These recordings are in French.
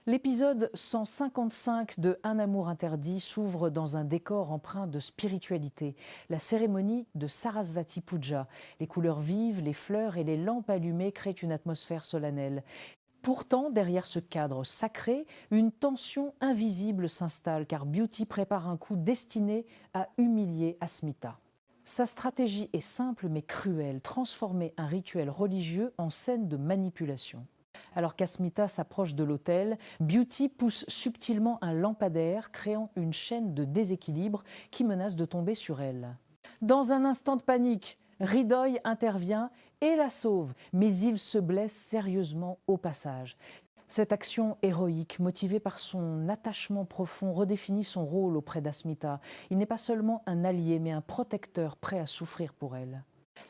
L'épisode 155 de Un amour interdit s'ouvre dans un décor empreint de spiritualité, la cérémonie de Sarasvati Puja. Les couleurs vives, les fleurs et les lampes allumées créent une atmosphère solennelle. Pourtant, derrière ce cadre sacré, une tension invisible s'installe car Beauty prépare un coup destiné à humilier Asmita. Sa stratégie est simple mais cruelle, transformer un rituel religieux en scène de manipulation. Alors qu'Asmita s'approche de l'autel, Beauty pousse subtilement un lampadaire, créant une chaîne de déséquilibre qui menace de tomber sur elle. Dans un instant de panique, Hridoy intervient et la sauve, mais il se blesse sérieusement au passage. Cette action héroïque, motivée par son attachement profond, redéfinit son rôle auprès d'Asmita. Il n'est pas seulement un allié, mais un protecteur prêt à souffrir pour elle.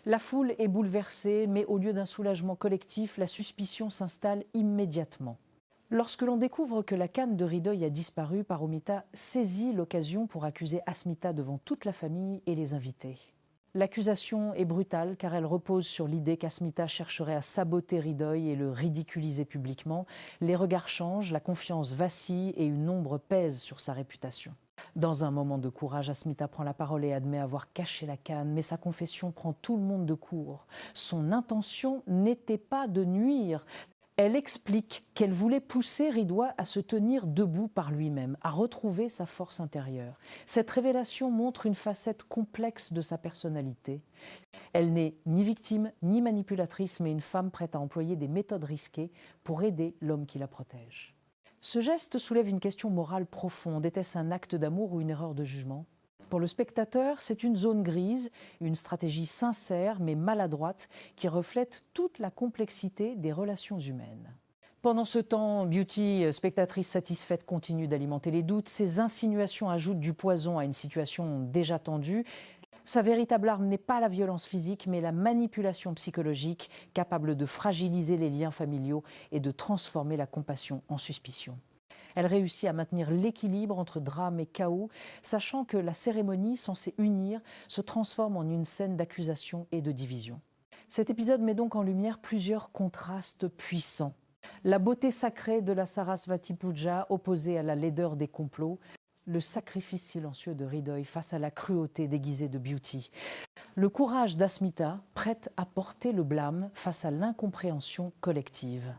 La foule est bouleversée, mais au lieu d'un soulagement collectif, la suspicion s'installe immédiatement. Lorsque l'on découvre que la canne de Hridoy a disparu, Paromita saisit l'occasion pour accuser Asmita devant toute la famille et les invités. L'accusation est brutale car elle repose sur l'idée qu'Asmita chercherait à saboter Hridoy et le ridiculiser publiquement. Les regards changent, la confiance vacille et une ombre pèse sur sa réputation. Dans un moment de courage, Asmita prend la parole et admet avoir caché la canne, mais sa confession prend tout le monde de court. Son intention n'était pas de nuire. Elle explique qu'elle voulait pousser Hridoy à se tenir debout par lui-même, à retrouver sa force intérieure. Cette révélation montre une facette complexe de sa personnalité. Elle n'est ni victime ni manipulatrice, mais une femme prête à employer des méthodes risquées pour aider l'homme qui la protège. Ce geste soulève une question morale profonde. Était-ce un acte d'amour ou une erreur de jugement ? Pour le spectateur, c'est une zone grise, une stratégie sincère mais maladroite qui reflète toute la complexité des relations humaines. Pendant ce temps, Beauty, spectatrice satisfaite, continue d'alimenter les doutes. Ses insinuations ajoutent du poison à une situation déjà tendue. Sa véritable arme n'est pas la violence physique, mais la manipulation psychologique, capable de fragiliser les liens familiaux et de transformer la compassion en suspicion. Elle réussit à maintenir l'équilibre entre drame et chaos, sachant que la cérémonie censée unir se transforme en une scène d'accusation et de division. Cet épisode met donc en lumière plusieurs contrastes puissants. La beauté sacrée de la Sarasvati Puja opposée à la laideur des complots, le sacrifice silencieux de Hridoy face à la cruauté déguisée de Beauty, le courage d'Asmita prête à porter le blâme face à l'incompréhension collective.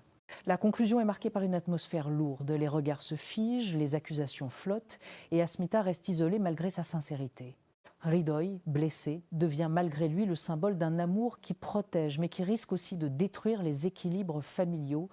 La conclusion est marquée par une atmosphère lourde, les regards se figent, les accusations flottent et Asmita reste isolée malgré sa sincérité. Hridoy, blessé, devient malgré lui le symbole d'un amour qui protège mais qui risque aussi de détruire les équilibres familiaux,